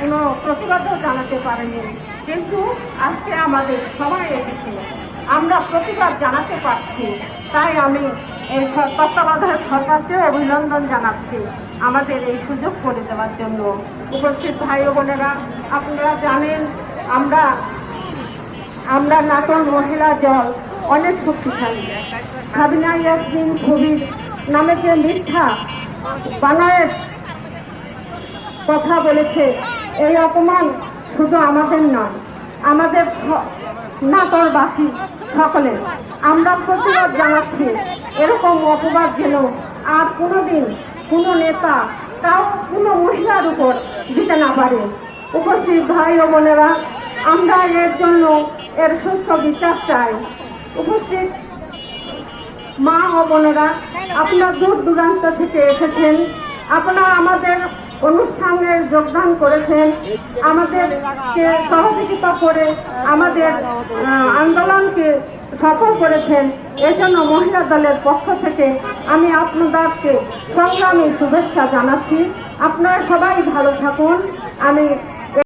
কোনো প্রতিবাদও জানাতে পারেনি, কিন্তু আজকে আমাদের সবাই এসেছে, আমরা প্রতিবাদ জানাতে পারছি। তাই আমি এই তত্ত্বাবধায়ক সরকারকে অভিনন্দন জানাচ্ছি আমাদের এই সুযোগ করে দেওয়ার জন্য। উপস্থিত ভাই ও বোনেরা, আপনারা জানেন আমরা নাটোর মহিলা দল অনেক শক্তিশালী। সাবিনা ইয়াসমিন ছবির নামে যে মিথ্যা বানায়ের কথা বলেছে, এই অপমান শুধু আমাদের নয়, আমাদের নাটোরবাসী সকলে। আমরা প্রতিবাদ জানাচ্ছি এরকম অপবাদ যেন আর কোনোদিন কোনো নেতা কোনো মহিলার উপর দিতে না পারে। উপস্থিত ভাই ও বোনেরা, আমরা এর জন্য এর সুস্থ বিচার চাই। উপস্থিত মা ও বোনেরা, আপনারা দূর দূরান্ত থেকে এসেছেন, আপনারা আমাদের অনুষ্ঠানে যোগদান করেছেন, আমাদেরকে সহযোগিতা করে আমাদের আন্দোলনকে সফল করেছেন। এজন্য মহিলা দলের পক্ষ থেকে আমি আপনাদেরকে সংগ্রামী শুভেচ্ছা জানাচ্ছি। আপনারা সবাই ভালো থাকুন। আমি